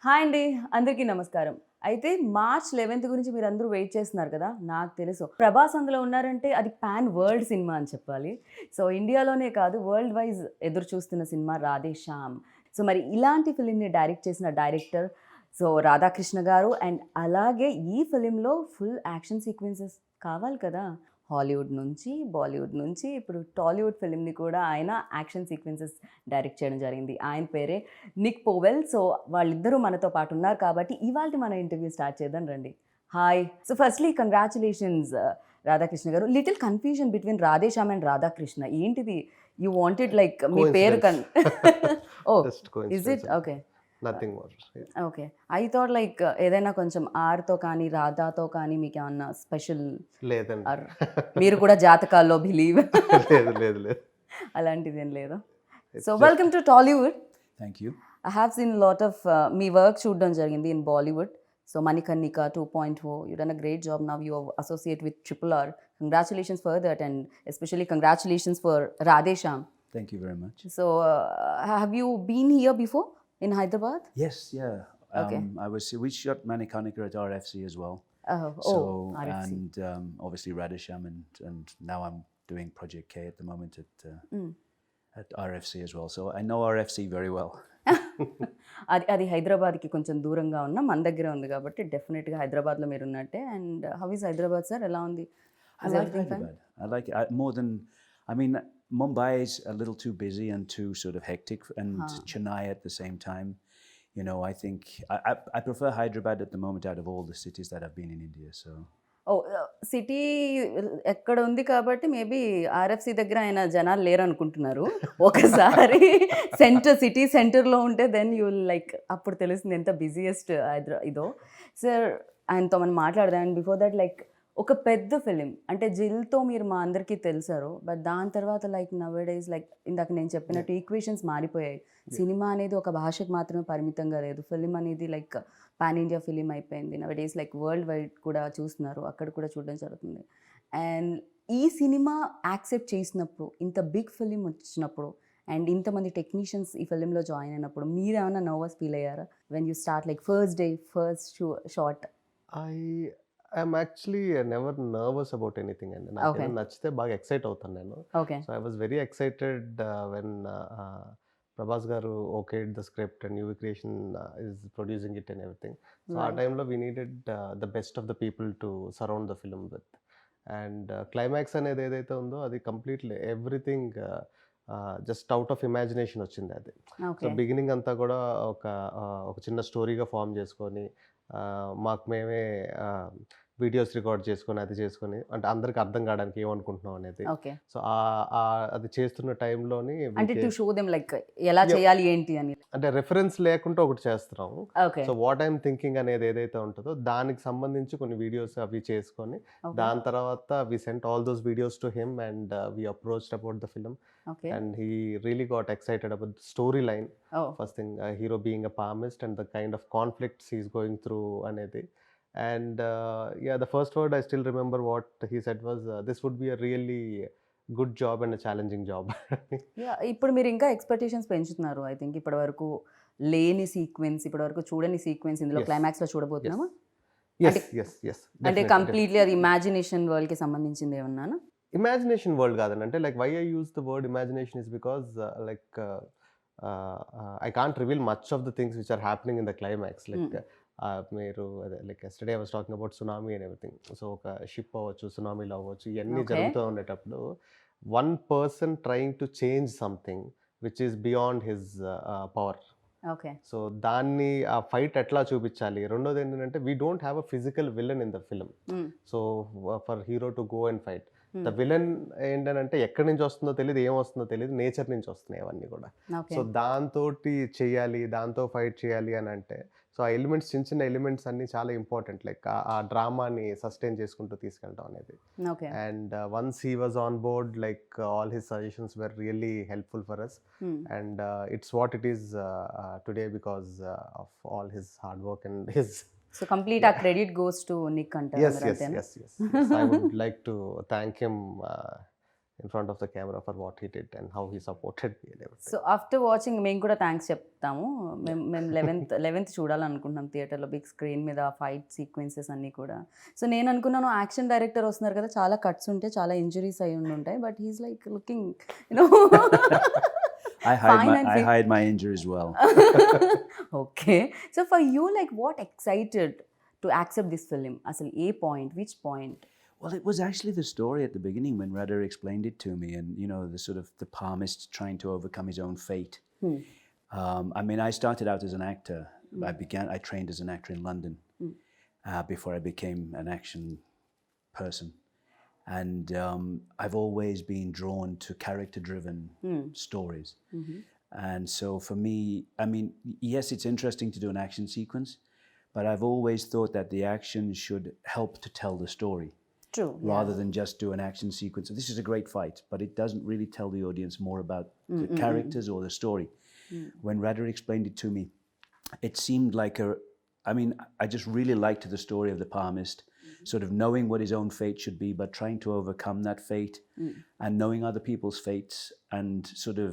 Hi అండి, అందరికీ నమస్కారం. అయితే మార్చ్ 11th గురించి మీరందరూ వెయిట్ చేస్తున్నారు కదా, నాకు తెలుసు. ప్రభాస్ అందులో ఉన్నారంటే అది పాన్ వరల్డ్ సినిమా అని చెప్పాలి. సో ఇండియాలోనే కాదు, వరల్డ్ వైజ్ ఎదురు చూస్తున్న సినిమా రాధే శ్యామ్. సో మరి ఇలాంటి ఫిలింని డైరెక్ట్ చేసిన డైరెక్టర్ రాధాకృష్ణ గారు. అండ్ అలాగే ఈ ఫిలింలో ఫుల్ యాక్షన్ సీక్వెన్సెస్ కావాలి కదా. హాలీవుడ్ నుంచి, బాలీవుడ్ నుంచి ఇప్పుడు టాలీవుడ్ ఫిలింని కూడా ఆయన యాక్షన్ సీక్వెన్సెస్ డైరెక్ట్ చేయడం జరిగింది. ఆయన పేరే నిక్ పోవెల్. సో వాళ్ళిద్దరూ మనతో పాటు ఉన్నారు కాబట్టి ఇవాళ మన ఇంటర్వ్యూ స్టార్ట్ చేద్దాం రండి. Hi. So firstly congratulations Radhakrishna garu. Little confusion between Radheshyam and Radhakrishna. ఏంటిది? యూ వాంటెడ్ లైక్ మీ పేరు oh is it okay? Nothing more. Okay, I thought like ఏదైనా కొంచెం ఆర్తో కానీ రాధాతో కానీ మీకు ఏమన్నా స్పెషల్ లేదండి. మీరు కూడా జాతకాల్లో బిలీవ్ లేదు లేదు లేదు అలాంటిది ఏం లేదా? So welcome to Tollywood. Thank you. I have seen lot of me work చూడడం జరిగింది in Bollywood. So Manikarnika 2.0, you done a great job. Now you associate with RRR. Congratulations for that, and especially congratulations for Radhe Shyam. Thank you very much. So have you been here before in Hyderabad? Yes, yeah. Okay. We shot Manikarnika at RFC as well. RFC. And obviously Radheshyam, and now I'm doing Project K at the moment at RFC as well. So I know RFC very well. అది హైదరాబాద్కి కొంచెం దూరంగా ఉన్న మన దగ్గర ఉంది కాబట్టి డెఫినెట్గా హైదరాబాద్లో మీరు ఉన్నట్టే. And how is Hyderabad sir? ఎలా ఉంది? I like Hyderabad. I like it more than, I mean, Mumbai is a little too busy and too sort of hectic, and Chennai at the same time. You know, I think I prefer Hyderabad at the moment out of all the cities that I've been in India. So. City ఎక్కడ ఉంది కాబట్టి maybe RFC దగ్గర ఆయన జనాలు లేరు అనుకుంటున్నారు. ఒకసారి city సెంటర్లో ఉంటే దెన్ యూ లైక్ అప్పుడు తెలుస్తుంది ఎంత బిజియెస్ట్ ఇదో. సార్ ఆయనతో మనం మాట్లాడదాం. అండ్ బిఫోర్ దట్ లైక్ ఒక పెద్ద ఫిలిం అంటే జిల్తో మీరు మా అందరికీ తెలిసారు. బట్ దాని తర్వాత లైక్ నవేడేస్ లైక్ ఇందాక నేను చెప్పినట్టు ఈక్వేషన్స్ మారిపోయాయి. సినిమా అనేది ఒక భాషకు మాత్రమే పరిమితంగా లేదు. ఫిలిం అనేది లైక్ పాన్ ఇండియా ఫిలిం అయిపోయింది. నవేడేస్ లైక్ వరల్డ్ వైడ్ కూడా చూస్తున్నారు, అక్కడ కూడా చూడడం జరుగుతుంది. అండ్ ఈ సినిమా యాక్సెప్ట్ చేసినప్పుడు, ఇంత బిగ్ ఫిలిం వచ్చినప్పుడు అండ్ ఇంతమంది టెక్నీషియన్స్ ఈ ఫిలింలో జాయిన్ అయినప్పుడు మీరు ఏమైనా నర్వస్ ఫీల్ అయ్యారా when you start like first day first shot? I'm actually never nervous about anything, and నాకు నచ్చితే బాగా ఎక్సైట్ అవుతాను నేను. So I was very excited when Prabhas గారు okayed the script and UV Creation is producing it and everything. So ఆ టైంలో we needed the best of the people to surround the film with. And climax అనేది ఏదైతే ఉందో అది completely everything just out of imagination వచ్చింది అది. So beginning అంతా కూడా ఒక చిన్న స్టోరీగా ఫామ్ చేసుకొని మాకు మేమే వీడియోస్ రికార్డ్ చేసుకొని అది చేసుకొని అంటే అందరికి అర్థం కావడానికి ఏమనుకుంటున్నాం అనేది. సో అది చేస్తున్న టైంలోని ఎలా చేయాలి ఏంటి అని అంటే రెఫరెన్స్ లేకుండా ఒకటి చేస్తున్నాం. సో వాట్ ఐఎమ్ థింకింగ్ అనేది ఏదైతే ఉంటుందో దానికి సంబంధించి కొన్ని వీడియోస్ అవి చేసుకొని దాని తర్వాత we sent all those videos to him and we approached about the film. And he really got excited about the storyline. First thing, hero being a palmist and the kind of conflicts he's going through anedi. And the first word I still remember what he said was this would be a really good job and a challenging job. ఇప్పుడు మీరు ఇంకా expectations పెంచుతున్నారు. I think ఇప్పటి వరకు లేని sequence, ఇప్పటి వరకు చూడని సీక్వెన్స్ ఇందులో క్లైమాక్స్ లో చూడబోతున్నామా? అంటే కంప్లీట్లీ అది ఇమాజినేషన్ వరల్డ్ కి సంబంధించింది ఏమన్నా? ఇమాజినేషన్ వరల్డ్ కాదండి. అంటే like why I use the word imagination is because like I can't reveal much of the things which are happening in the climax. Like మీరు అదే like yesterday I was talking about tsunami and everything. So ఒక ship అవ్వచ్చు, సునామీలో అవ్వచ్చు, ఇవన్నీ జరుగుతూ ఉండేటప్పుడు one person trying to change something which is beyond his power. So దాన్ని ఆ ఫైట్ ఎట్లా చూపించాలి. రెండోది ఏంటంటే we don't have a physical villain in the film. So for hero to go and fight, the villain ఏంటంటే ఎక్కడి నుంచి వస్తుందో తెలియదు, ఏం వస్తుందో తెలియదు, నేచర్ నుంచి వస్తున్నాయి అవన్నీ కూడా. సో దాంతో చెయ్యాలి, దాంతో ఫైట్ చేయాలి అని అంటే సో ఆ ఎలిమెంట్స్, చిన్న చిన్న ఎలిమెంట్స్ అన్ని చాలా ఇంపార్టెంట్. లైక్ ఆ డ్రామాని సస్టైన్ చేసుకుంటూ తీసుకెళ్ళడం అనేది. And once he was on board like all his suggestions were really helpful for us. And it's what it is today because of all his hard work and his. So complete our credit goes to Nick అంటారు. Yes. I would like to thank him in front of the camera for what he did and how he supported me and everything. So after watching మేము కూడా thanks చెప్తాము. మేము 11th చూడాలనుకుంటున్నాం థియేటర్లో big screen మీద fight sequences అన్నీ కూడా. So నేను అనుకున్నాను యాక్షన్ డైరెక్టర్ వస్తున్నారు కదా, చాలా కట్స్ ఉంటాయి, చాలా ఇంజురీస్ అయి ఉంటాయి, but he's like looking you know I hide my injuries well. Okay. So for you, like what excited to accept this film? Asal a point, which point? Well, it was actually the story at the beginning when Radha explained it to me, and the sort of the palmist trying to overcome his own fate. I mean, I started out as an actor. I trained as an actor in London before I became an action person. And I've always been drawn to character-driven stories. And so for me, I mean, yes, it's interesting to do an action sequence, but I've always thought that the action should help to tell the story. True. Rather than just do an action sequence. So this is a great fight, but it doesn't really tell the audience more about the characters or the story. When Radha explained it to me, it seemed like I just really liked the story of the palmist, sort of knowing what his own fate should be, but trying to overcome that fate and knowing other people's fates and sort of,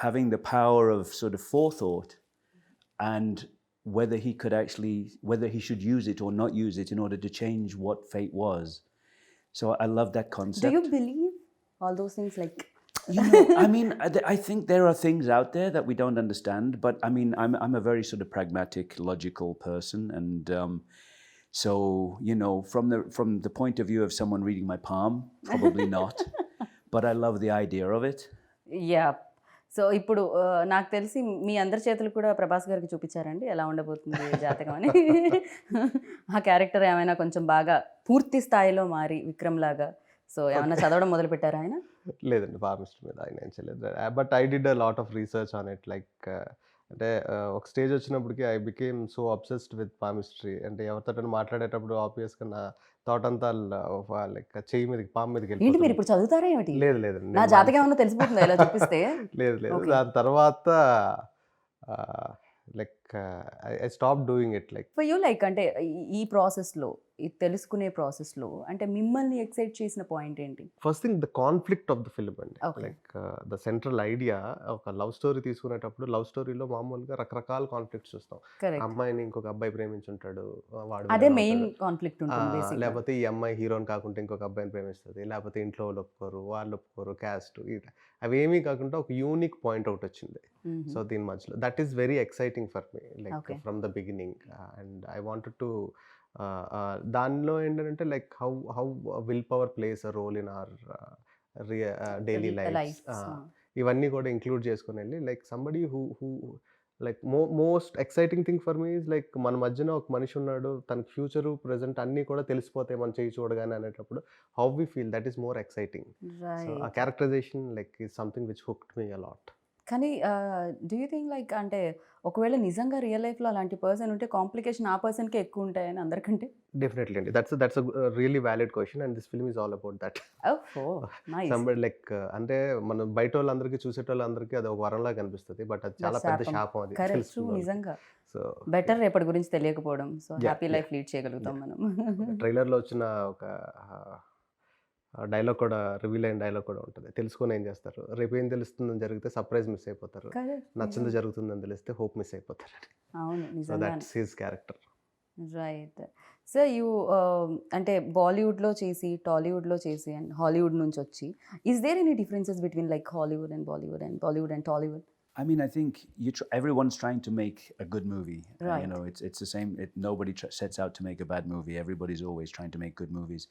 having the power of sort of forethought and whether he should use it or not use it in order to change what fate was. So I love that concept. Do you believe all those things? Like, I mean, I think there are things out there that we don't understand, but I mean, I'm a very sort of pragmatic, logical person, and so from the point of view of someone reading my palm, probably not, but I love the idea of it. Yeah. So ఇప్పుడు నాకు తెలిసి మీ అందరి చేతులు కూడా ప్రభాస్ గారికి చూపించారండి ఎలా ఉండబోతుంది జాతకం అని. ఆ క్యారెక్టర్ ఏమైనా కొంచెం బాగా పూర్తి స్థాయిలో మారి విక్రమ్ లాగా సో ఏమైనా చదవడం మొదలు పెట్టారా ఆయన? లేదండి, ఫార్మిస్ట్ మీద ఆయన ఏం చేయలేదు. But I did a lot of research on it. Like అంటే ఒక స్టేజ్ వచ్చినప్పటికి I became so obsessed with palmistry. అంటే ఎవరితో మాట్లాడేటప్పుడు ఆబ్వియస్గా నా థాట్ అంతా లైక్ చెయ్యి మీదకి పాము మీదకి ఏంటి మీరు ఇప్పుడు చదువుతారా ఏమిటి? లేదు లేదండి, నా జాతకం ఏమన్నా తెలిసిపోతుందా ఇలా చూపిస్తే? లేదు లేదు. దాని తర్వాత like I stop doing it. Like for you like అంటే ఈ ప్రాసెస్లో ఈ తెలుసుకునే ప్రాసెస్లో అంటే మిమ్మల్ని ఎక్సైట్ చేసిన పాయింట్ ఏంటి? First thing the conflict of the film అండి. లైక్ ద సెంట్రల్ ఐడియా ఒక లవ్ స్టోరీ తీసుకునేటప్పుడు లవ్ స్టోరీలో మామూలుగా రకరకాల కాన్ఫ్లిక్ట్స్ చూస్తాం. అమ్మాయిని ఇంకొక అబ్బాయి ప్రేమించుంటాడు, వాడు అదే మెయిన్ కాన్ఫ్లిక్ట్ ఉంటుంది. లేకపోతే ఈ అమ్మాయి హీరోని కాకుండా ఇంకొక అబ్బాయిని ప్రేమిస్తుంది, లేకపోతే ఇంట్లో వాళ్ళు ఒప్పుకోరు, వాళ్ళు ఒప్పుకోరు, క్యాస్ట్, అవేమీ కాకుండా ఒక యూనిక్ పాయింట్ అవుట్ వచ్చింది. సో దీని మధ్యలో that is very exciting for me like from the beginning. And I wanted to దానిలో ఏంటంటే like how will power plays a role in our daily life, ఇవన్నీ కూడా ఇంక్లూడ్ చేసుకుని వెళ్ళి like somebody who like most exciting thing for me is like మన మధ్యన ఒక మనిషి ఉన్నాడు, తన ఫ్యూచరు ప్రెజెంట్ అన్నీ కూడా తెలిసిపోతాయి మనం చేయి చూడగానే అనేటప్పుడు how we feel, that is more exciting. So ఆ characterization like is something which hooked me a lot. కానీ డూ యూ థింక్ లైక్ అంటే ఒకవేళ నిజంగా రియల్ లైఫ్లో అలాంటి పర్సన్ ఉంటే కాంప్లికేషన్ ఆ పర్సన్కే ఎక్కువ ఉంటాయని అందరికంటే? డెఫినెట్లీ అండి, that's really valid question and this film is all about that. Somebody like అంటే మనం బయట వాళ్ళందరికీ చూసేటోళ్ళందరికీ అది ఒక వరంలా కనిపిస్తుంది, బట్ అది చాలా పెద్ద శాపం. అది నిజంగా సో బెటర్ రేపటి గురించి తెలియకపోవడం. సో హ్యాపీ లైఫ్ లీడ్ చేయగలుగుతాం మనం. ట్రైలర్లో వచ్చిన ఒక డైలాగ్ కూడా, రివీల్ అయిన డైలాగ్ కూడా ఉంటుంది. తెలుసుకొని ఏం చేస్తారు, రేపు ఏం తెలుస్తుందని జరిగితే సర్ప్రైజ్ మిస్ అయిపోతారు, నచ్చింది జరుగుతుందని తెలిస్తే హోప్ మిస్ అయిపోతారు. So that's his character. Right. So you అంటే బాలీవుడ్లో చేసి టాలీవుడ్లో చేసి అండ్ హాలీవుడ్ నుంచి వచ్చి is there any differences between like Hollywood and Bollywood and Bollywood and Tollywood? I mean, I think everyone's trying to make a good movie. Right. It's the same. Nobody sets out to make a bad movie. Everybody's always trying to make good movies.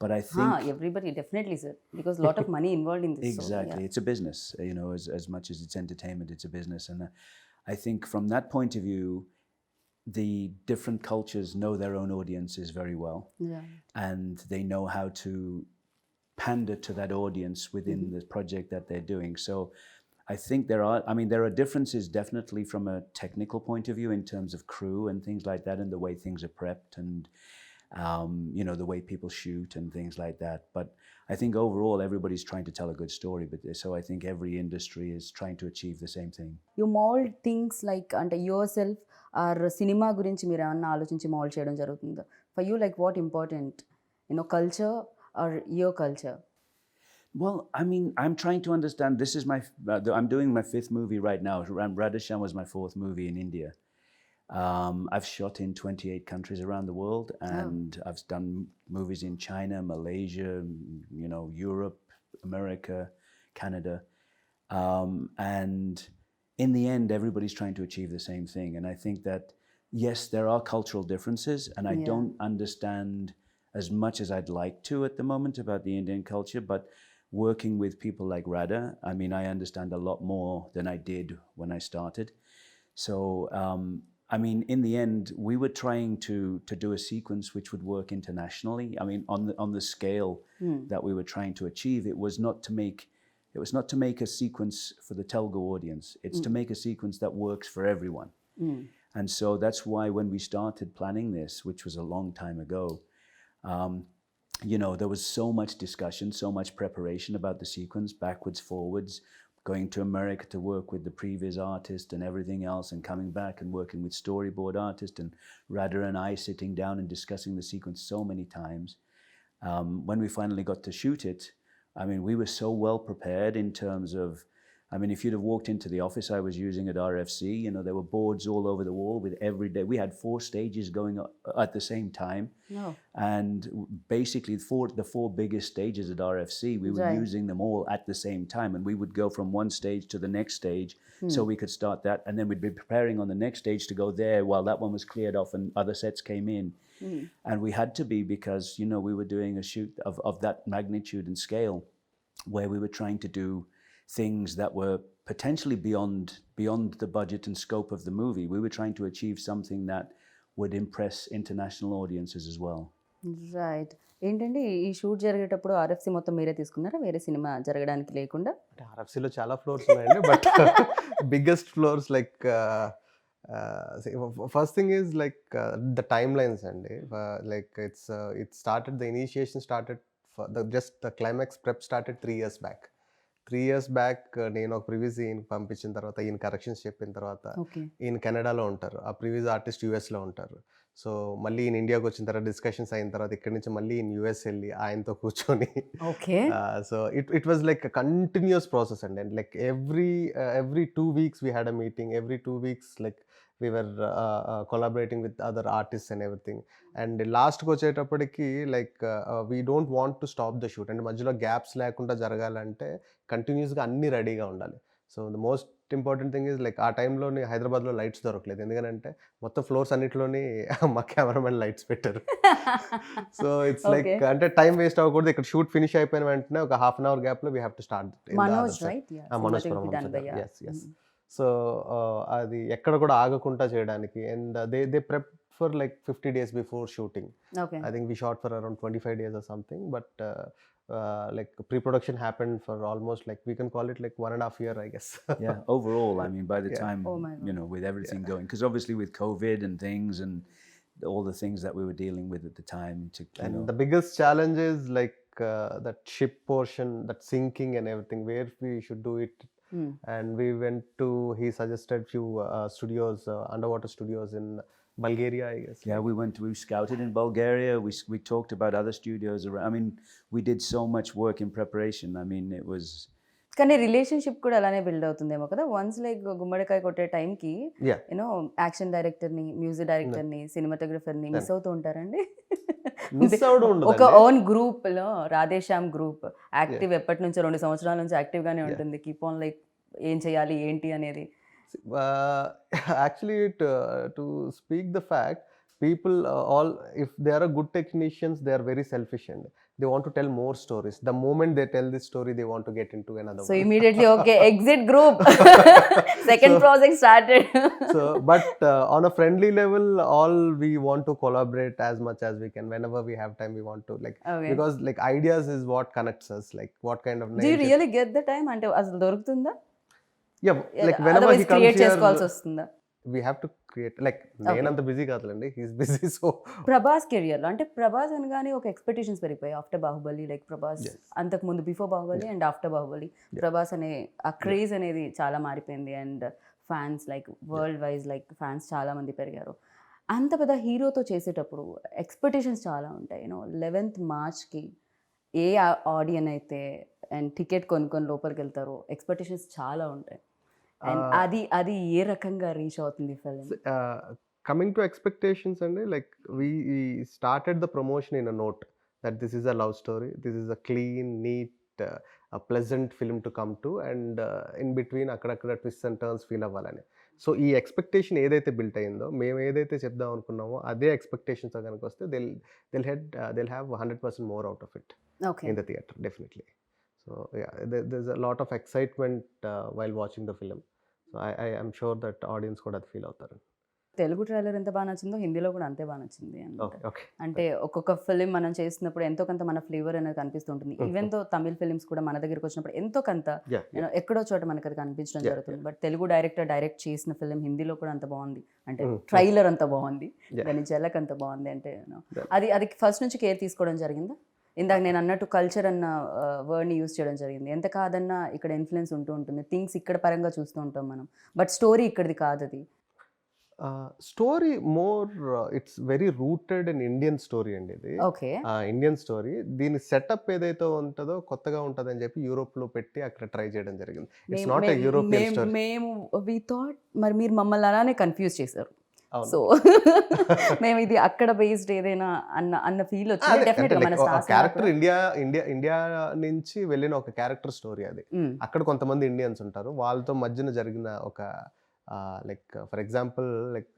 But I think everybody definitely, sir, because a lot of money involved in this. Exactly. So, yeah. It's a business, as much as it's entertainment, it's a business. And I think from that point of view, the different cultures know their own audiences very well. Yeah. And they know how to pander to that audience within the project that they're doing. So I think there are differences definitely from a technical point of view in terms of crew and things like that, and the way things are prepped and the way people shoot and things like that. But I think overall everybody's trying to tell a good story. But so I think every industry is trying to achieve the same thing. You mold things like under yourself or cinema gurinchi meer emanna aalochinchi mold cheyadam jarugutunda? For you, like what important, culture or your culture? Well, I mean, I'm trying to understand. This is I'm doing my 5th movie right now. Radheshyam was my 4th movie in India. I've shot in 28 countries around the world, and I've done movies in China, Malaysia, Europe, America, Canada. And in the end, everybody's trying to achieve the same thing. And I think that, yes, there are cultural differences, and I don't understand as much as I'd like to at the moment about the Indian culture, but working with people like Radha, I mean, I understand a lot more than I did when I started. So, I mean, in the end, we were trying to do a sequence which would work internationally. I mean, on the scale that we were trying to achieve, it was not to make a sequence for the Telugu audience. It's to make a sequence that works for everyone. And so that's why when we started planning this, which was a long time ago, there was so much discussion, so much preparation about the sequence, backwards, forwards, going to America to work with the previous artist and everything else, and coming back and working with storyboard artist, and Radha and I sitting down and discussing the sequence so many times. When we finally got to shoot it, I mean, we were so well prepared in terms of, I mean, if you'd have walked into the office I was using at RFC, there were boards all over the wall with every day. We had 4 stages going at the same time. No. And basically the 4 biggest stages at RFC, we were using them all at the same time. And we would go from one stage to the next stage so we could start that. And then we'd be preparing on the next stage to go there while that one was cleared off and other sets came in. And we had to be, because, we were doing a shoot of that magnitude and scale, where we were trying to do things that were potentially beyond the budget and scope of the movie. We were trying to achieve something that would impress international audiences as well. Right. ఏంటంటే ఈ shoot జరిగేటప్పుడు RFC మొత్తం మీరే తీసుకున్నారా, వేరే cinema జరగడానికి లేకుండా? అంటే ఆర్ఎఫ్సిలో చాలా ఫ్లోర్స్ ఉన్నాయండి, but biggest flaws like first thing is like the time lines అండి. Like it started, the initiation started, just the climax prep started 3 years back. 3 years back నేను ఒక ప్రివ్యూస్ ఈయనకి పంపించిన తర్వాత, ఈయన కరెక్షన్స్ చెప్పిన తర్వాత, ఈయన కెనడాలో ఉంటారు, ఆ ప్రివ్యూస్ ఆర్టిస్ట్ యూఎస్లో ఉంటారు. సో మళ్ళీ ఈయన ఇండియాకి వచ్చిన తర్వాత డిస్కషన్స్ అయిన తర్వాత ఇక్కడి నుంచి మళ్ళీ ఈయన యూఎస్ వెళ్ళి ఆయనతో కూర్చొని, so it was like continuous process అండి. And like every 2 weeks we had a meeting, every 2 weeks like we were collaborating with other artists and everything. And లాస్ట్కి వచ్చేటప్పటికి like we don't want to stop the shoot. అంటే మధ్యలో gaps లేకుండా జరగాలంటే కంటిన్యూస్గా అన్నీ రెడీగా ఉండాలి. So the most important thing is like ఆ టైంలోని హైదరాబాద్లో లైట్స్ దొరకలేదు, ఎందుకంటే మొత్తం ఫ్లోర్స్ అన్నిటిలోని మా కెమెరామెన్ లైట్స్ పెట్టారు. సో ఇట్స్ లైక్ అంటే టైం వేస్ట్ అవ్వకూడదు. ఇక్కడ షూట్ ఫినిష్ అయిపోయిన వెంటనే ఒక ½ hour గ్యాప్లో we have to start. Manoj S. So అది ఎక్కడ కూడా ఆగకుండా చేయడానికి. And they prep for like 50 days before shooting. I think we shot for around 25 days or something, but like pre-production happened for almost like, we can call it like 1.5 years, I guess. Yeah, overall, I mean, by the time, with everything going, because obviously with COVID and things and all the things that we were dealing with at the time. And the biggest challenge is like that ship portion, that sinking and everything, where we should do it. And we went to, he suggested few studios, underwater studios in Bulgaria, I guess. Yeah, we scouted in Bulgaria. We talked about other studios around. I mean, we did so much work in preparation. I mean, it was. కానీ relationship కూడా అలానే build అవుతుందేమో కదా. Once like గుమ్మడికాయ కొట్టే టైంకి action డైరెక్టర్ని, music డైరెక్టర్ని, సినిమాటోగ్రఫర్ని మిస్ అవుతూ ఉంటారండి. ఒక ఓన్ గ్రూప్ లో రాధేశ్యామ్ గ్రూప్ యాక్టివ్ ఎప్పటి నుంచో 2 సంవత్సరాల నుంచి యాక్టివ్ గానే ఉంటుంది. కీప్ ఆన్ లైక్ ఏం చేయాలి ఏంటి అనేది. Actually, to speak the fact, people all, if they are a good technicians, they are very selfish and they want to tell more stories. The moment they tell this story, they want to get into another so one. Immediately, okay, exit group. Second project started. So but on a friendly level, all we want to collaborate as much as we can. Whenever we have time, we want to like, because like ideas is what connects us, like what kind of do you really get the time ante asalu dorugtunda? Yeah, like whenever he comes here, we have to create, like నేనంత busy కాదులండి, he's busy. So Prabhas కెరియర్లో అంటే ప్రభాస్ అనగానే ఒక expectations పెరిగిపోయాయి after Baahubali. Like Prabhas అంతకు ముందు before Baahubali and after Baahubali Prabhas అనే ఆ క్రేజ్ అనేది చాలా మారిపోయింది. And fans like world wise like fans చాలా మంది పెరిగారు. అంత పెద్ద హీరోతో చేసేటప్పుడు ఎక్స్పెక్టేషన్స్ చాలా ఉంటాయి. 11th March ఏ ఆడియన్ అయితే అండ్ టికెట్ కొనుక్కొని లోపలికి వెళ్తారో ఎక్స్పెక్టేషన్స్ చాలా ఉంటాయి. అండ్ అది ఏ రకంగా రీచ్ అవుతుంది ఫిలిం? కమింగ్ టు ఎక్స్పెక్టేషన్స్ అండి, like we started the promotion in a note that this is a love story, this is a clean neat pleasant film to come to, and in between అక్కడక్కడ twist and turns feel అవ్వాలని. So ఈ expectation ఏదైతే built అయిందో, మేము ఏదైతే చెప్దాం అనుకున్నామో అదే ఎక్స్పెక్టేషన్తో కనుక వస్తే they'll have 100% more out of it okay. in the theater, definitely. So yeah, there's a lot of excitement while watching the film. So I am sure that audience కూడా అది ఫీల్ అవుతారు. తెలుగు ట్రైలర్ ఎంత బాగా నచ్చిందో హిందీలో కూడా అంతే బాగా నచ్చింది అనమాట. ఓకే. అంటే ఒక్కొక్క ఫిలిం మనం చేసినప్పుడు ఎంతో కొంత మన ఫ్లేవర్ అనేది కనిపిస్తుంటుంది. ఈవెన్ తో తమిళ్ ఫిలిమ్స్ కూడా మన దగ్గరికి వచ్చినప్పుడు ఎంతో కొంత ఎక్కడో చోట మనకు అది కనిపించడం జరుగుతుంది. బట్ తెలుగు డైరెక్ట్ చేసిన ఫిలిం హిందీలో కూడా అంత బాగుంది, అంటే ట్రైలర్ అంత బాగుంది, దాని జలక్ అంత బాగుంది. అంటే అది ఫస్ట్ నుంచి కేర్ తీసుకోవడం జరిగిందా? ఇందాక నేను అన్నట్టు కల్చర్ అన్న వర్డ్ని యూజ్ చేయడం జరిగింది. ఎంత కాదన్నా ఇక్కడ ఇన్ఫ్లుయెన్స్ ఉంటూ ఉంటుంది, థింగ్స్ ఇక్కడ పరంగా చూస్తూ ఉంటాం మనం, బట్ స్టోరీ ఇక్కడిది కాదు. అది story more it's very rooted in Indian story అండి. ఇది ఓకే. Indian story. దీని సెటప్ ఏదైతే ఉంటుందో కొత్తగా ఉంటుంది అని చెప్పి యూరోప్లో పెట్టి అక్కడ ట్రై చేయడం జరిగింది. It's not a European story. మేము వి థాట్ మరి మీరు మమ్మల్ని అలానే కన్ఫ్యూజ్ చేశారు. సో మేము ఇది అక్కడ బేస్డ్ ఏదైనా అన్న ఫీల్ వచ్చింది. డెఫినెట్గా మన క్యారెక్టర్ ఇండియా నుంచి వెళ్ళిన ఒక క్యారెక్టర్ స్టోరీ అది. అక్కడ కొంతమంది ఇండియన్స్ ఉంటారు, వాళ్ళతో మధ్యన జరిగిన ఒక like for example like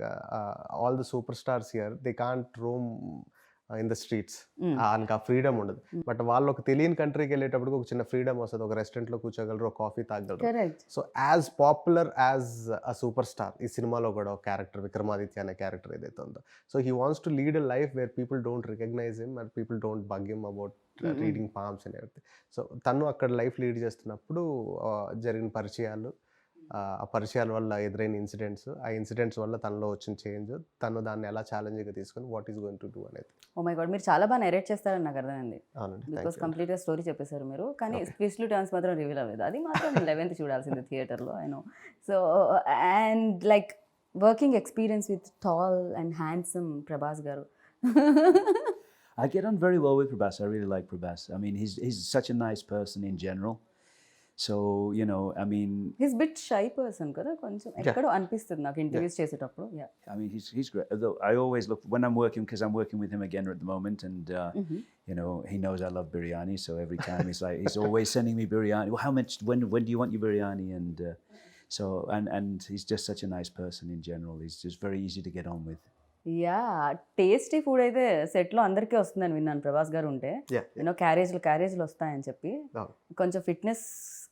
all the super stars here they can't Rome in the streets, ఆయనకి ఆ ఫ్రీడమ్ ఉండదు. బట్ వాళ్ళు ఒక తెలియని కంట్రీకి వెళ్ళేటప్పుడు ఒక చిన్న ఫ్రీడమ్ వస్తుంది, ఒక రెస్టారెంట్లో కూర్చోగలరు, ఒక కాఫీ తాగలరు. So as popular as a super star ఈ సినిమాలో కూడా ఒక క్యారెక్టర్ విక్రమాదిత్య అనే క్యారెక్టర్ ఏదైతే ఉందో, so he wants to lead a life where people don't recognise him and people don't bug him about reading palms and everything. So తను అక్కడ life lead చేస్తున్నప్పుడు జరిగిన పరిచయాలు, ఆ పరిచయాల వల్ల ఎదురైన ఇన్సిడెంట్స్, ఆ ఇన్సిడెంట్స్ వల్ల తనలో వచ్చిన చేంజ్, తను దాన్ని ఎలా ఛాలెంజింగ్గా తీసుకొని what is going to do అనేది. ఓ మై గాడ్, మీరు చాలా బాగా నెరేట్ చేస్తారని నాకు అర్థమైంది. అవునండి, బికాస్ కంప్లీట్గా స్టోరీ చెప్పేశారు మీరు, కానీ ట్విస్ట్లు టర్న్స్ మాత్రం రివీల్ అవ్వలేదు. అది మాత్రం 11th చూడాల్సింది థియేటర్లో, I know. So and like working experience with tall and handsome Prabhas గారు. I get on very well with Prabhas. I really like Prabhas. I mean, he's such a nice person in general. So, you know, I mean, he's bit shy person kada koncham ekkado anpistundi నాకు interviews చేసేటప్పుడు. Yeah, I mean, he's great. Although I always look when I'm working, because I'm working with him again at the moment, and you know, he knows I love biryani, so every time he's always sending me biryani. Well, how much, when do you want your biryani? And so and he's just such a nice person in general. He's just very easy to get on with. Yeah, tasty food అయితే సెట్లో అందరికీ వస్తుందని విన్నాను ప్రభాస్ గారు ఉంటే. You know క్యారేజ్లు వస్తాయని చెప్పి కొంచెం ఫిట్నెస్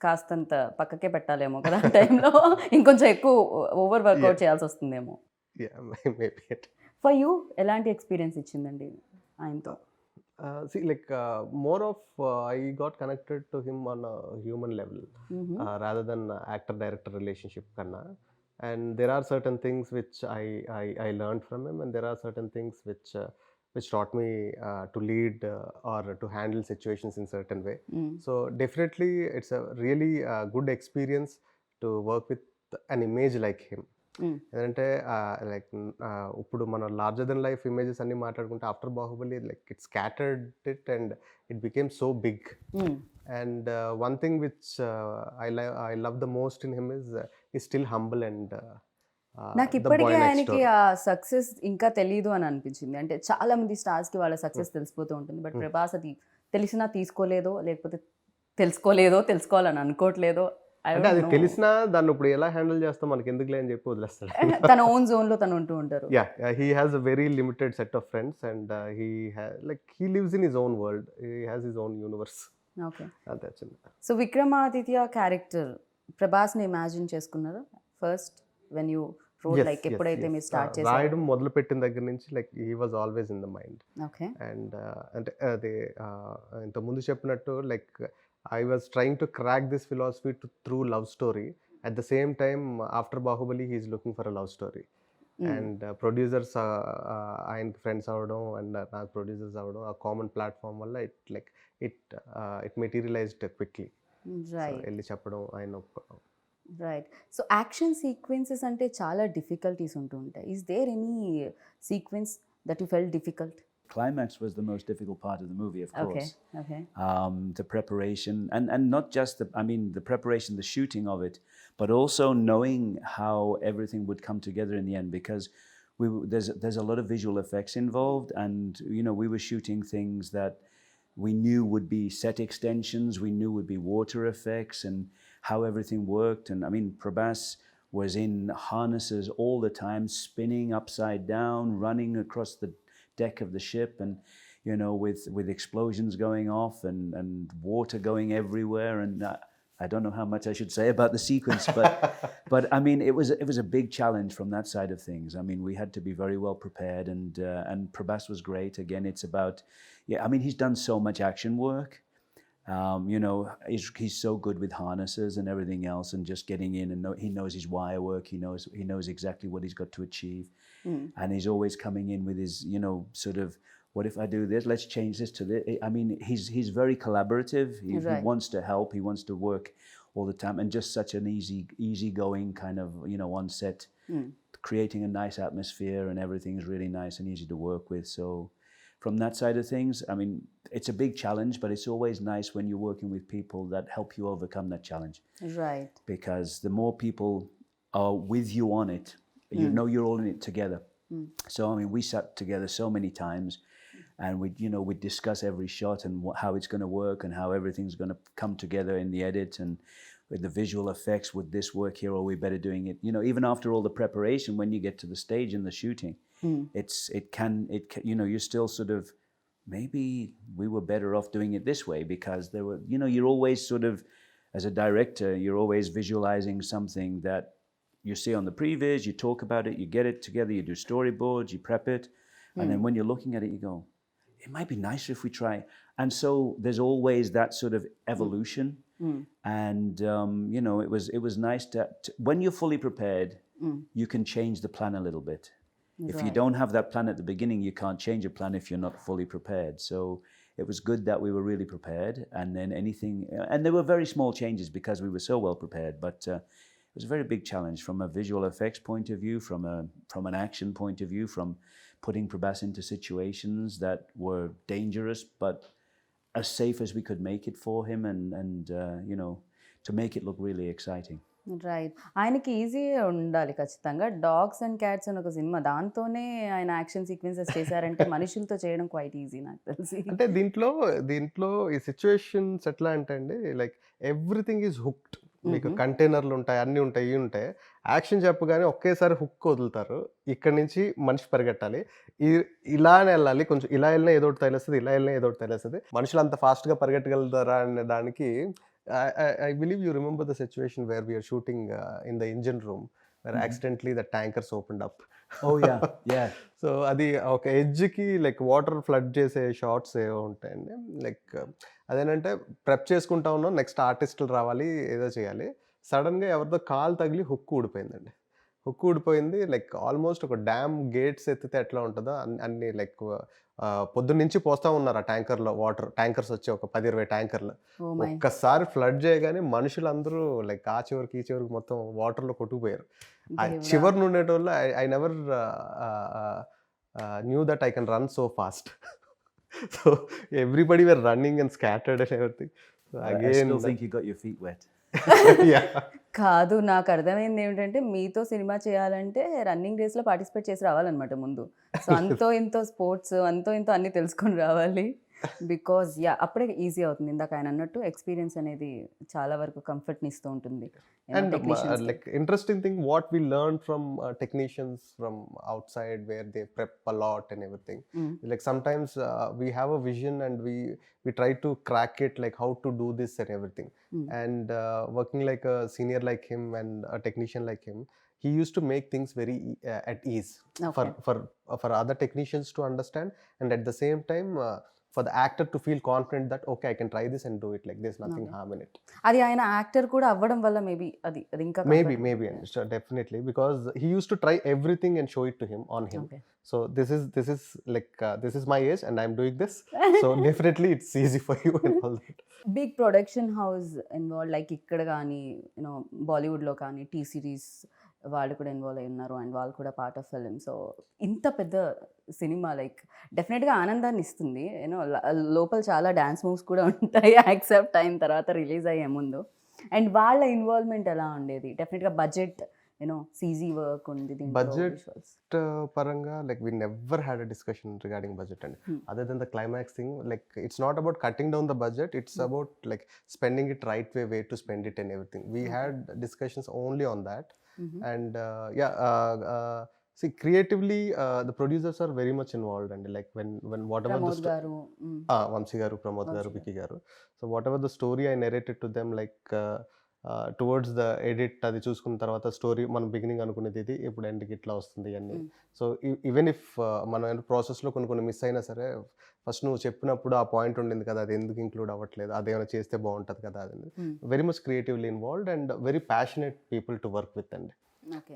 కాస్తంత పక్కకే పెట్టాలేమో కదా ఆ టైంలో, ఇంకొంచెం ఎక్కువ ఓవర్ వర్కౌట్ చేయాల్సి వస్తుందేమో. ఫర్ యూ ఎలాంటి ఎక్స్పీరియన్స్ ఇచ్చిందండి ఆయనతో? See, like more of I got connected to him on a human level rather than actor-director relationship kanna. And there are certain things which I learned from him, and there are certain things which taught me to lead or to handle situations in certain way. So definitely it's a really good experience to work with an image like him. ఎందుకంటే like ఇప్పుడు మన larger than life images అన్ని మాట్లాడుకుంటే after Baahubali like it scattered it and it became so big. And one thing which I love the most in him is still humble and నాకు ఇప్పటికీ ఆయనకి ఆ success ఇంకా తెలియదు అని అనిపించింది. అంటే చాలా మంది స్టార్స్కి వాళ్ళ సక్సెస్ తెలిసిపోతూ ఉంటుంది, బట్ ప్రభాస్ అది తెలిసినా తీసుకోలేదో, లేకపోతే తెలుసుకోవాలని అనుకోవట్లేదో. అంటే అది తెలిసినా దాన్ని ఇప్పుడు ఎలా హ్యాండిల్ చేస్తాం మనకి ఎందుకులే అని చెప్పి వదిలేస్తాడు. తన ఓన్ జోన్ లో తను ఉంటూ ఉంటారు. He has a very limited set of friends and he lives in his own world, he has his own universe. Okay, అంతే చిన్న. సో విక్రమాదిత్య క్యారెక్టర్ ప్రభాస్ని ఇమాజిన్ చేసుకున్నారా first when you road, like ఎప్పుడైతే మీరు start చేశారు? రాయడం మొదలు పెట్టిన దగ్గర నుంచి like he was always in the mind. Okay. And అంటే అదే ఇంతకుముందు చెప్పినట్టు like I was trying to crack this philosophy through love story. At the same time, after Bahubali, he is looking for a love story. And producers, ఆయన friends అవ్వడం and నాకు producers అవ్వడం, ఆ common platform వల్ల it materialised quickly. వెళ్ళి చెప్పడం ఆయన ఒప్పుకోవడం. రైట్. సో యాక్షన్ సీక్వెన్సెస్ అంటే చాలా డిఫికల్టీస్ ఉంటూ ఉంటాయి. Is there any sequence that you felt difficult? climax was the most difficult part of the movie, of course. Okay. The preparation, and not just the preparation, the shooting of it, but also knowing how everything would come together in the end, because there's a lot of visual effects involved, and we were shooting things that we knew would be set extensions, we knew would be water effects, and how everything worked. And Prabhas was in harnesses all the time, spinning upside down, running across the deck of the ship, and with explosions going off and water going everywhere. And I don't know how much I should say about the sequence, but it was a big challenge from that side of things. We had to be very well prepared, and Prabhas was great. Again, it's about he's done so much action work. He's so good with harnesses and everything else, and just getting in, and he knows his wire work. He knows exactly what he's got to achieve, and he's always coming in with his sort of, what if I do this? Let's change this to this. He's very collaborative. He wants to help. He wants to work all the time, and just such an easygoing kind of on set, creating a nice atmosphere, and everything's really nice and easy to work with. So from that side of things, it's a big challenge, but it's always nice when you're working with people that help you overcome that challenge. Right. Because the more people are with you on it, you're all in it together. So we sat together so many times, and we'd discuss every shot and how it's going to work, and how everything's going to come together in the edit, and with the visual effects, would this work here, or are we better doing it? Even after all the preparation, when you get to the stage in the shooting, it can you're still sort of, maybe we were better off doing it this way, because there were, you're always sort of, as a director, you're always visualizing something that you see on the previs, you talk about it, you get it together, you do storyboards, you prep it, and then when you're looking at it, you go, it might be nicer if we try. And so there's always that sort of evolution. And it was nice to when you're fully prepared, you can change the plan a little bit. If you don't have that plan at the beginning, you can't change a plan if you're not fully prepared. So it was good that we were really prepared, and then and there were very small changes because we were so well prepared, but it was a very big challenge from a visual effects point of view, from an action point of view, from putting Prabhas into situations that were dangerous, but as safe as we could make it for him, and to make it look really exciting. Right. ఆయనకి easy ఉండాలి ఖచ్చితంగా. Dogs and cats అని ఒక cinema, దాంతోనే ఆయన action sequences చేశారంటే మనుషులతో చేయడం క్వైట్ ఈజీ నాకు తెలిసి. అంటే దీంట్లో ఈ సిచ్యువేషన్స్ ఎట్లా అంటే అండి, లైక్ ఎవ్రీథింగ్ ఈజ్ హుక్డ్. మీకు కంటైనర్లు ఉంటాయి, అన్నీ ఉంటాయి, ఇవి ఉంటాయి. యాక్షన్ చెప్పగానే ఒకేసారి హుక్ వదులుతారు. ఇక్కడ నుంచి మనిషి పరిగెట్టాలి, ఇలానే వెళ్ళాలి, కొంచెం ఇలా వెళ్ళినా ఏదో ఒకటి తెలుస్తుంది, ఇలా వెళ్ళినా ఏదో ఒకటి తెలుస్తుంది. మనుషులు అంత ఫాస్ట్గా పరిగెట్టగలుగుతారా అనే దానికి I believe you remember the situation where we are shooting in the engine room, where accidentally the tankers opened up. Oh yeah. So అది ఒక ఎడ్జ్కి లైక్ వాటర్ ఫ్లడ్ చేసే షార్ట్స్ ఏవో ఉంటాయండి. లైక్ అదేంటంటే ప్రెప్ చేసుకుంటా ఉన్నాం, నెక్స్ట్ ఆర్టిస్టులు రావాలి, ఏదో చేయాలి. సడన్గా ఎవరిదో కాలు తగిలి హుక్ ఊడిపోయిందండి. హుక్ ఊడిపోయింది. లైక్ ఆల్మోస్ట్ ఒక డ్యామ్ గేట్స్ ఎత్తితే ఎట్లా ఉంటుందో అన్ని లైక్ పొద్దున్నుంచి పోస్తూ ఉన్నారు ఆ ట్యాంకర్లో వాటర్. ట్యాంకర్స్ వచ్చి ఒక 10-20 ట్యాంకర్లు ఒక్కసారి ఫ్లడ్ చేయగానే మనుషులందరూ లైక్ ఆ చివరికి ఈ చివరికి మొత్తం వాటర్లో కొట్టుకుపోయారు. ఆ చివరి నుండేటోళ్ళు I never knew that I can run so fast. So everybody were running and scattered and everything. I still think you got your feet wet. కాదు, నాకు అర్థమైంది ఏమిటంటే మీతో సినిమా చేయాలంటే రన్నింగ్ రేస్లో పార్టిసిపేట్ చేసి రావాలన్నమాట ముందు. సో అంతో ఇంతో స్పోర్ట్స్, అంతో ఇంతో అన్నీ తెలుసుకొని రావాలి. బికాజ్ అప్పుడే ఈజీ అవుతుంది. ఇందాక ఆయన అన్నట్టు ఎక్స్పీరియన్స్ అనేది చాలా వరకు కంఫర్ట్ని ఇస్తూ ఉంటుంది. And like interesting thing what we learned from technicians from outside where they prep a lot and everything. Like sometimes we have a vision and we try to crack it, like how to do this and everything. And working like a senior like him and a technician like him, he used to make things very at ease for other technicians to understand, and at the same time for the actor to feel confident that okay, I can try this and do it, like there's nothing harm in it. అది ఆయన actor కూడా అవ్వడం వల్ల maybe అది ఇంకా maybe sure, definitely, because he used to try everything and show it to him on him. So this is like this is my age and I'm doing this, so definitely it's easy for you and all that. Big production house involve, like ఇక్కడ కానీ బాలీవుడ్లో కానీ T series వాళ్ళు కూడా involve అయి ఉన్నారు and వాళ్ళు కూడా పార్ట్ ఆఫ్ ఫిలిం. సో ఇంత పెద్ద సినిమా లైక్ డెఫినెట్గా ఆనందాన్ని ఇస్తుంది. యూనో లోపల చాలా డ్యాన్స్ మూవ్స్ కూడా ఉంటాయి యాక్సెప్ట్ అయిన తర్వాత, రిలీజ్ అయ్యే ముందు. అండ్ వాళ్ళ ఇన్వాల్వ్మెంట్ ఎలా ఉండేది? డెఫినెట్గా బడ్జెట్, యూనో సీజీ వర్క్ ఉంది దీంట్లో. Budget visuals. పరంగా like we never had a discussion regarding budget అండి. Other than the climax thing, like it's not about cutting down the budget, it's about like spending it right way to spend it and everything. We had discussions only on that. And see, creatively the producers are very much involved, and like when whatever Pramod గారు, Vamsi garu, Pramod garu, Vicky garu, so whatever the story I narrated to them, like towards the edit అది చూసుకున్న తర్వాత story మనం beginning అనుకునేది ఇది ఇప్పుడు ఎండ్కి ఇట్లా వస్తుంది అన్ని. సో ఈవెన్ ఇఫ్ మనం ప్రాసెస్లో కొన్ని మిస్ అయినా సరే, ఫస్ట్ నువ్వు చెప్పినప్పుడు ఆ పాయింట్ ఉండింది కదా, అది ఎందుకు ఇంక్లూడ్ అవ్వట్లేదు, అదేమైనా చేస్తే బాగుంటుంది కదా, అది very much creatively involved and very passionate people to work with అండి.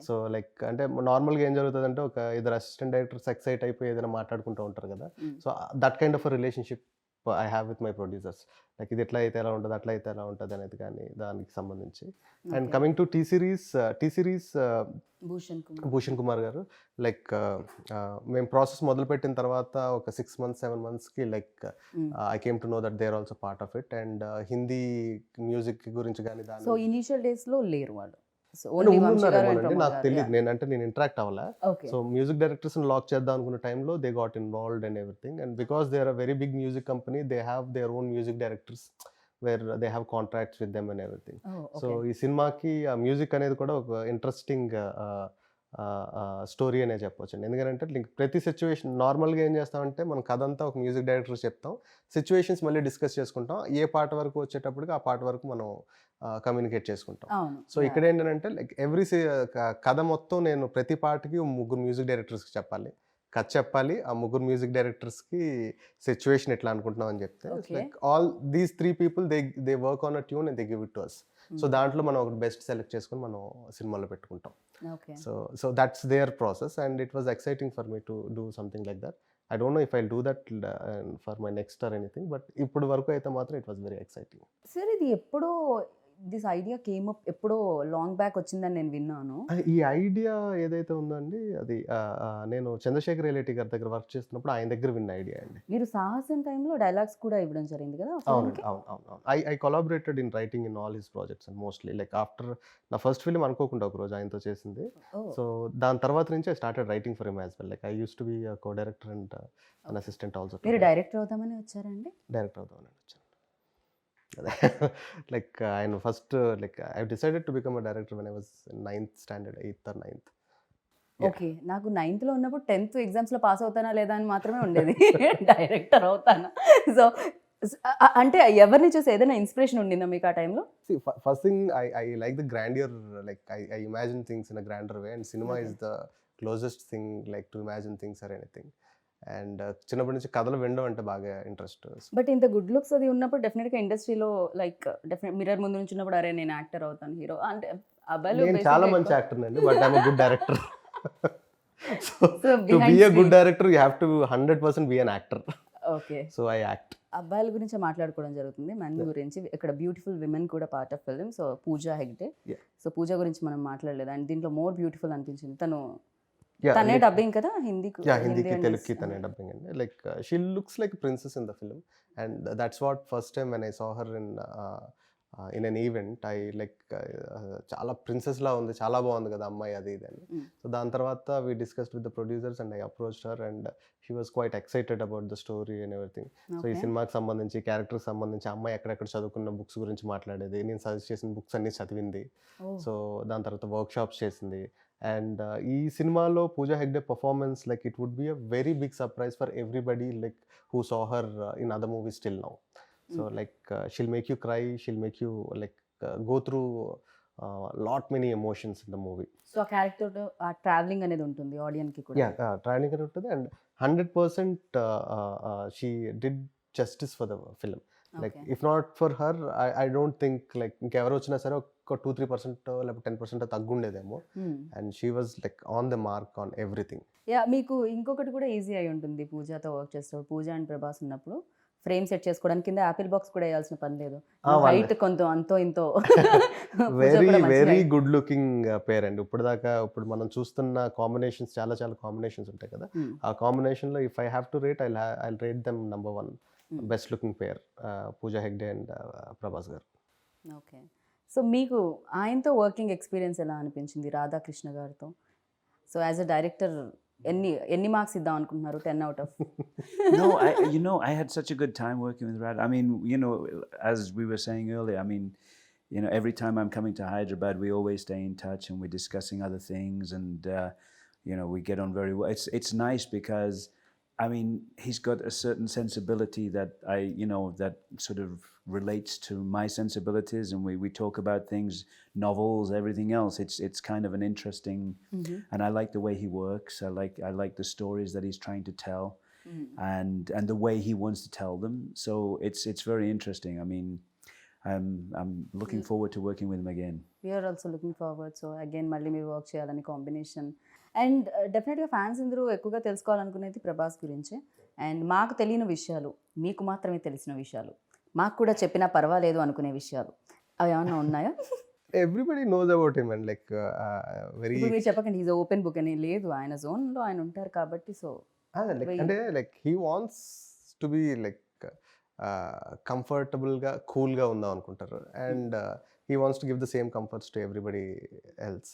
సో లైక్ అంటే నార్మల్గా ఏం జరుగుతుంది అంటే, ఒక ఇద్దరు అసిస్టెంట్ డైరెక్టర్స్ ఎక్సైట్ అయిపోయి ఏదైనా మాట్లాడుకుంటూ ఉంటారు కదా. So that kind of relationship I have with my producers. Like ఇది ఎట్లా అయితే ఎలా ఉంటుంది, అట్లా అయితే ఎలా ఉంటుంది అనేది కానీ దానికి సంబంధించి. And coming to T series Bhushan Kumar garu, like మేము ప్రాసెస్ మొదలుపెట్టిన తర్వాత ఒక 6 months 7 monthsకి like I came to know that they are also part of it. And Hindi music గురించి కానీ సో ఇనిషియల్ డేస్లో లేరు వాళ్ళు. నాకు తెలియదు, నేను ఇంటరాక్ట్ అవ్వాలా. సో మ్యూజిక్ డైరెక్టర్స్ లాక్ చేద్దాం అనుకున్న టైంలో they got involved and everything. And because they are a very big music company, they have their own music directors where they have contracts with them and everything. So ఈ సినిమాకి ఆ music అనేది కూడా ఒక interesting story అనే చెప్పొచ్చండి. ఎందుకంటే ప్రతి సిచ్యువేషన్ నార్మల్గా ఏం చేస్తామంటే, మనం కథ అంతా ఒక మ్యూజిక్ డైరెక్టర్ చెప్తాం, సిచ్యువేషన్స్ మళ్ళీ డిస్కస్ చేసుకుంటాం, ఏ పాట వరకు వచ్చేటప్పటికి ఆ పాట వరకు మనం కమ్యూనికేట్ చేసుకుంటాం. సో ఇక్కడ ఏంటంటే లైక్ కథ మొత్తం నేను ప్రతి పాటకి 3 మ్యూజిక్ డైరెక్టర్స్కి చెప్పాలి, కథ చెప్పాలి, ఆ 3 మ్యూజిక్ డైరెక్టర్స్కి సిచ్యువేషన్ ఎట్లా అనుకుంటున్నాం అని చెప్తే, like all these 3 people they work on a tune and they give it to us. So దాంట్లో మనం ఒక బెస్ట్ సెలెక్ట్ చేసుకుని మనం సినిమాలో పెట్టుకుంటాం. So that's their process and it was exciting for me to do something like that. I don't know if I'll do that for my next or anything, but ఇప్పుడు వరకు అయితే మాత్రం it was very exciting. Sir ఇది ఎప్పుడో this idea came up, ఎప్పుడో long back వచ్చిందని నేను విన్నాను. ఈ ఐడియా ఏదైతే ఉందండి, అది నేను చంద్రశేఖర్ ఎలేటి గారి దగ్గర వర్క్ చేస్తున్నప్పుడు ఆయన దగ్గర విన్న ఐడియా అండి. మీరు సాహసం టైంలో డైలాగ్స్ కూడా ఇవ్వడం జరిగింది కదా? అవునండి, అవును. I collaborated in writing in all his projects and mostly like after నా ఫస్ట్ ఫిల్మ్ అనుకోకుండా ఒక రోజు ఆయనతో చేసింది. సో దాని తర్వాత నుంచి I started writing for him as well. Like I use to be co director and an assistant also. మీరు డైరెక్టర్ అవుతామని వచ్చారండి? డైరెక్టర్ అవుతామని వచ్చాను. లైక్ ఆయన first like I decided to become a director when I was 9th standard, 8th or 9th. Okay, నాకు 9th లో ఉన్నప్పుడు 10th ఎగ్జామ్స్లో పాస్ అవుతానా లేదా అని మాత్రమే ఉండేది, డైరెక్టర్ అవుతానా. సో అంటే ఎవరిని చూసి ఏదైనా ఇన్స్పిరేషన్ ఉండిందా మీకు ఆ టైంలో? First thing I like the grandeur, like I imagine things in a grander way and cinema is the closest thing like to imagine things or anything. And చిన్నప్పటి నుంచి కథలు వినడం అంటే బాగా ఇంట్రెస్ట్. బట్ ఇంత గుడ్ లుక్స్ అది ఉన్నప్పుడు డెఫినెట్గా ఇండస్ట్రీలో లైక్ డెఫినెట్ మిర్రర్ ముందు నుంచి ఉన్నప్పుడు అరే నేను యాక్టర్ అవుతాను, హీరో అంటే నేను చాలా మంచి యాక్టర్ అండి, but I'm good director. So to be a good director you have to 100% be an actor. Okay, so I act. అబ్బాయిల గురించి మాట్లాడుకోవడం జరుగుతుంది, మెన్ గురించి. ఇక్కడ బ్యూటిఫుల్ విమెన్ కూడా part of film. So Pooja Hegde, so Pooja గురించి మనం మాట్లాడలేదు అండ్ దీంట్లో మోర్ బ్యూటిఫుల్ అనిపించింది. తనే డబ్బింగ్ కదా హిందీకి, తెలుగుకి తనే డబ్బింగ్ అండి. Like she looks like princess in the film and that's what first time when I saw her in an event I like చాలా ప్రిన్సెస్ లా ఉంది, చాలా బాగుంది కదా అమ్మాయి అది ఇది అని. సో దాని తర్వాత we discussed with the producers and I approached her and she was quite excited about the story and everything. So ఈ సినిమాకి సంబంధించి క్యారెక్టర్కి సంబంధించి అమ్మాయి ఎక్కడెక్కడ చదువుకున్న బుక్స్ గురించి మాట్లాడేది, నేను సజెస్ట్ చేసిన బుక్స్ అన్ని చదివింది. సో దాని తర్వాత వర్క్ షాప్స్ చేసింది. అండ్ ఈ సినిమాలో Pooja Hegde performance like it would be a very big surprise for everybody like who saw her in other movies till now. So like she'll make you cry, she'll make you like go through lot many emotions in the movie. So ఆ character ఆ travelling అనేది ఉంటుంది ఆడియన్స్కి కూడా. Travelling అనేది ఉంటుంది and 100% she did justice for the film. Like if not for her I don't think like ఇంకెవరు వచ్చినా సరే ఒక 2-3% లేకపోతే 10% తగ్గుండేదేమో. And she was like on the mark on everything. మీకు ఇంకొకటి కూడా ఈజీ అయి ఉంటుంది పూజతో వర్క్ చేస్తారు. పూజ అండ్ ప్రభాస్ ఉన్నప్పుడు ఫ్రేమ్ సెట్ చేసుకోవడానికి కింద యాపిల్ బాక్స్ కూడా వేయాల్సిన పని లేదు. వాళ్ళే. హైట్ కొంత అంతో ఇంతో వెరీ గుడ్ లుకింగ్ పేర్ అండి. ఇప్పుడు మనం చూస్తున్న కాంబినేషన్స్ చాలా కాంబినేషన్స్ ఉంటాయి కదా. ఆ కాంబినేషన్లో if I have to rate I rate them number 1 best looking pair, Pooja Hegde and Prabhas garu. Okay. So మీకు ఆయనతో వర్కింగ్ ఎక్స్పీరియన్స్ ఎలా అనిపించింది, రాధాకృష్ణ గారితో? సో యాజ్ అ డైరెక్టర్ ఎన్ని మార్క్స్ ఇద్దాం అనుకుంటున్నారు 10 out of? No, I had such a good time working with Radha. I mean, as we were saying earlier, I mean, every time I'm coming to Hyderabad, we always stay in touch and we're discussing other things, and we get on very well. It's nice because, I mean, he's got a certain sensibility that that sort of relates to my sensibilities, and we talk about things, novels, everything else. It's kind of an interesting, and I like the way he works. I like the stories that he's trying to tell, and the way he wants to tell them. So it's very interesting. I mean, I'm looking forward to working with him again. We are also looking forward. So again, మళ్ళీ మీరు work చేయాలని combination. And డెఫినెట్గా fans అందరూ ఎక్కువగా తెలుసుకోవాలనుకునేది ప్రభాస్ గురించే. And మాకు తెలియని విషయాలు, మీకు మాత్రమే తెలిసిన విషయాలు, మాకు కూడా చెప్పినా పర్వాలేదు అనుకునే విషయాలు అవి ఏమన్నా ఉన్నాయా? Everybody knows about him and like very. మీరు చెప్పకండి ఈజ్ ఓపెన్ బుక్ అని. లేదు, ఆయన జోన్లో ఆయన ఉంటారు కాబట్టి. సో అంటే like he wants to be like కంఫర్టబుల్గా కూల్గా ఉందాం అనుకుంటారు, and he wants to give the same comforts to everybody else,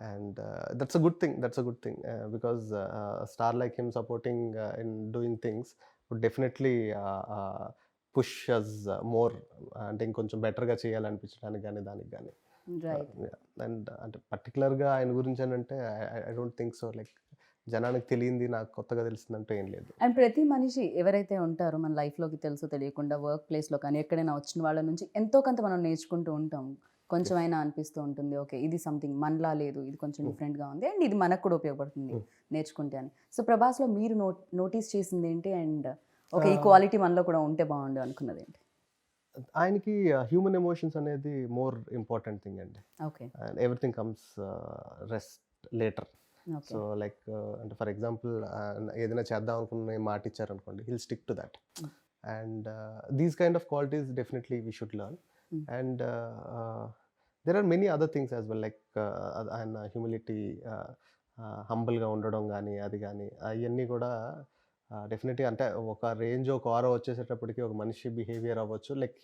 and that's a good thing because a star like him supporting in doing things would definitely push us more, అంటే ఇంకొంచెం బెటర్గా చేయాలనిపించడానికి కానీ దానికి కానీ. అండ్ అంటే పర్టికులర్గా ఆయన గురించి అని అంటే I don't think so. Like జనానికి తెలియంది నాకు కొత్తగా తెలిసిందంటే ఏం లేదు. అండ్ ప్రతి మనిషి ఎవరైతే ఉంటారో మన లైఫ్లోకి తెలుసో తెలియకుండా వర్క్ ప్లేస్లో కానీ ఎక్కడైనా వచ్చిన వాళ్ళ నుంచి ఎంతో కొంత మనం నేర్చుకుంటూ ఉంటాం. కొంచెమైనా అనిపిస్తూ ఉంటుంది, ఓకే ఇది సంథింగ్ మనలా లేదు, ఇది కొంచెం డిఫరెంట్గా ఉంది, అండ్ ఇది మనకు కూడా ఉపయోగపడుతుంది నేర్చుకుంటే అని. సో ప్రభాస్లో మీరు నోటీస్ చేసింది ఏంటి, అండ్ ఓకే ఈ క్వాలిటీ మనలో కూడా ఉంటే బాగుండు అనుకున్నది ఏంటి? ఆయనకి హ్యూమన్ ఎమోషన్స్ అనేది మోర్ ఇంపార్టెంట్ థింగ్ అండి. Okay. And everything comes rest later. So like అంటే ఫర్ ఎగ్జాంపుల్ ఏదైనా చేద్దాం అనుకున్న మాట ఇచ్చారనుకోండి, hill stick to that. And these kind of qualities definitely we should learn. And there are many other things as well, like ఆయన humility, హంబుల్గా ఉండడం కానీ అది కానీ అవన్నీ కూడా డెఫినెట్లీ అంటే ఒక రేంజ్ ఒక ఆరో వచ్చేసేటప్పటికి ఒక మనిషి బిహేవియర్ అవ్వచ్చు, లైక్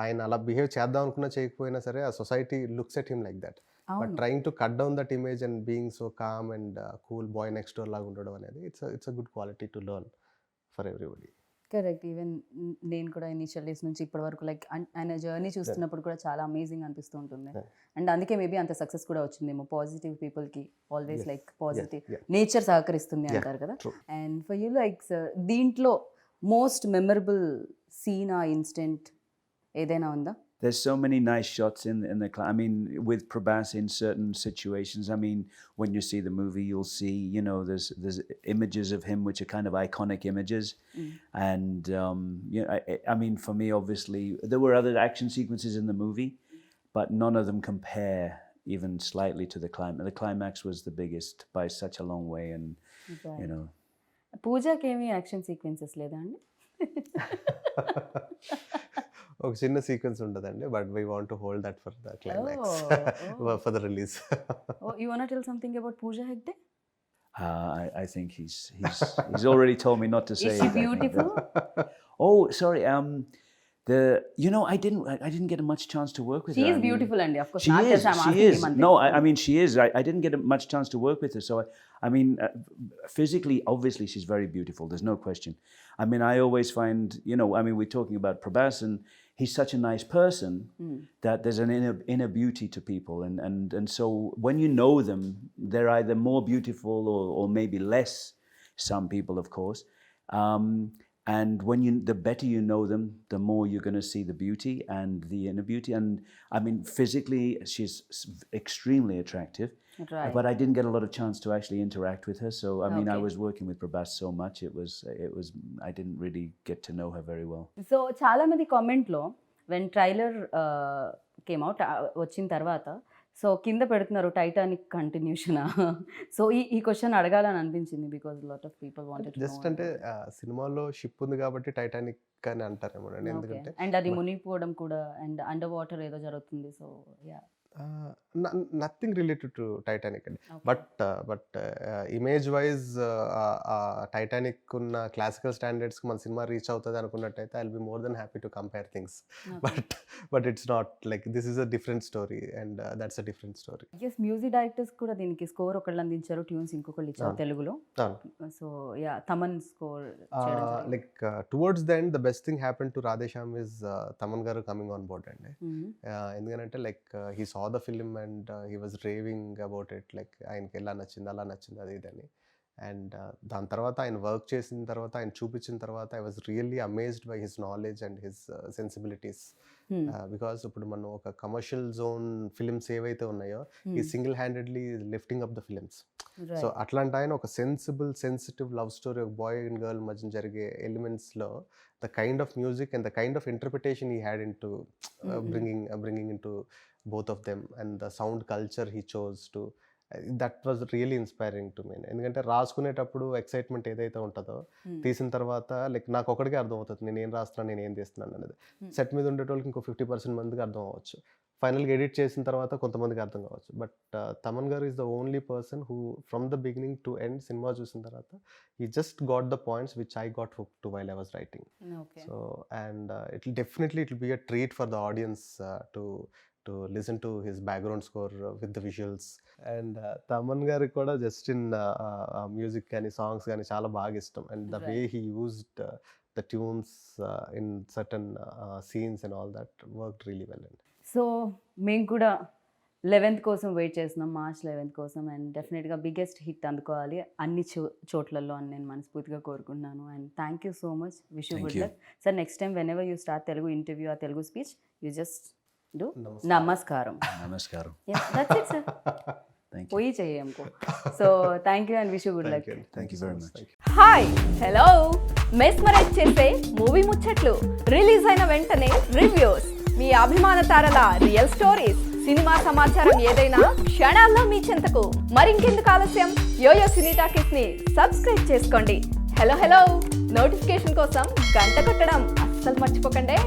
ఆయన అలా బిహేవ్ చేద్దాం అనుకున్నా చేయకపోయినా సరే ఆ society looks at him like that. But trying to cut down that image and being so calm and cool bye next door లాగా ఉండడం అనేది it's a good quality to learn for everybody. Correct. Even నేను కూడా initial days నుంచి ఇప్పటి వరకు like ఆయన journey చూస్తున్నప్పుడు కూడా చాలా అమేజింగ్ అనిపిస్తూ ఉంటుంది. అండ్ అందుకే మేబీ అంత సక్సెస్ కూడా వచ్చిందేమో. పాజిటివ్ పీపుల్కి ఆల్వేస్ లైక్ పాజిటివ్ నేచర్ సహకరిస్తుంది అంటారు కదా. And for you like sir, దీంట్లో మోస్ట్ మెమరబుల్ సీన్ ఆ ఇన్సిడెంట్ ఏదైనా ఉందా? There's so many nice shots in the I mean, with Prabhas in certain situations. I mean, when you see the movie, you'll see, there's images of him which are kind of iconic images. And, I mean, for me, obviously, there were other action sequences in the movie, but none of them compare even slightly to the climax. The climax was the biggest by such a long way, and, పూజకి ఏమి action sequences లేదా అండి? ఒక చిన్న sequence ఉంటుందండి, but we want to hold that for the climax, for the release. You want to tell something about Pooja Hegde? I think he's already told me not to say. Is she beautiful? Oh, sorry. I didn't get much chance to work with her. She is beautiful, and of course, she is. No, I mean, she is. I didn't get much chance to work with her. So, I mean, physically, obviously, she's very beautiful. There's no question. I mean, I always find, we're talking about Prabhas, and he's such a nice person that there's an inner beauty to people. And so when you know them, they're either more beautiful or maybe less, some people, of course. And the better you know them, the more you're going to see the beauty and the inner beauty. And I mean, physically, she's extremely attractive. Right. But I didn't get a lot of chance to actually interact with her. So, I mean, I was working with Prabhas so much. It was, I didn't really get to know her very well. So, చాలా మంది కామెంట్లో when trailer came out, వచ్చిన తర్వాత, so కింద పెడుతున్నారు Titanic continuation. So ఈ question అడగాలని అనిపించింది because lot of people wanted just అంటే సినిమాలో షిప్ ఉంది కాబట్టి టైటానిక్ అని అంటారేమో అండి, ఎందుకంటే అండ్ అది మునిగిపోవడం కూడా అండ్ అండర్ వాటర్ ఏదో జరుగుతుంది. So yeah nothing related to Titanic అండి. బట్ ఇమేజ్ వైజ్ టైటానిక్ ఉన్న క్లాసికల్ స్టాండర్డ్స్కి మన సినిమా రీచ్ అవుతుంది అనుకున్నట్టయితే I will be more than happy to compare things. But it's not like this is a different story and that's a different story. Yes, music directors కూడా దీనికి score ఒకళ్ళు అందించారు, ట్యూన్స్ ఇంకొకళ్ళు ఇచ్చారు తెలుగులో. So yeah Thaman score like towards the end the best thing happen to Radhe Shyam is Thaman గారు coming on board అండి. ఎందుకంటే like he saw the film and he was raving about it, like ఆయనకి ఎలా నచ్చింది అలా నచ్చింది అది ఇదని. అండ్ దాని తర్వాత ఆయన వర్క్ చేసిన తర్వాత ఆయన చూపించిన తర్వాత I was really amazed by his knowledge and his sensibilities. Because ఇప్పుడు మనం ఒక కమర్షియల్ జోన్ ఫిలిమ్స్ ఏవైతే ఉన్నాయో ఈ single handedly lifting up the films. So అట్లాంటి ఆయన ఒక సెన్సిటివ్ లవ్ స్టోరీ, ఒక బాయ్ అండ్ గర్ల్ మధ్య జరిగే ఎలిమెంట్స్లో the kind of music and the kind of interpretation he had into bringing into both of them and the sound culture he chose to, that was really inspiring to me. ఎందుకంటే రాసుకునేటప్పుడు excitement ఏదైతే ఉంటుందో తీసిన తర్వాత like నాకు ఒకటికే అర్థం అవుతుంది నేను ఏం రాస్తున్నాను నేను ఏం తీస్తున్నాను అనేది. సెట్ మీద ఉండేటోళ్ళకి ఇంకో 50% మందికి అర్థం అవ్వచ్చు, ఫైనల్గా ఎడిట్ చేసిన తర్వాత కొంతమందికి అర్థం కావచ్చు. బట్ తమన్ గారు is the only person who from the beginning to end cinema చూసిన తర్వాత he just got the points which I got hooked to while I was writing. Okay. So and it will be a treat for the audience to listen to his background score with the visuals. And Taman garu kuda just in music gaani songs gaani chaala baaga ishtam, and the way he used the tunes in certain scenes and all that worked really well. So మేము కూడా 11th కోసం wait చేస్తున్నాం, March 11th కోసం. And డెఫినెట్గా biggest hit అందుకోవాలి అన్ని చోట్లలో అని నేను మనస్ఫూర్తిగా కోరుకుంటున్నాను. And thank you so much, wish you good luck sir. Next time whenever you start Telugu interview ఆ Telugu speech you just do నమస్కారం. నమస్కారం. దట్స్ ఇట్ సార్, పోయి చెయ్యంకో. So thank you and wish you good luck. Thank you very much. Hi hello, mesmerize చేసే movie ముచ్చట్లు, release అయిన వెంటనే reviews, మీ అభిమాన తారల రియల్ స్టోరీస్, సినిమా సమాచారం ఏదైనా క్షణాల్లో మీ చెంతకు. మరింకెందుకు ఆలస్యం, యోయో సినీ టాకీస్ ని సబ్స్క్రైబ్ చేసుకోండి. హలో నోటిఫికేషన్ కోసం గంట కొట్టడం అస్సలు మర్చిపోకండి.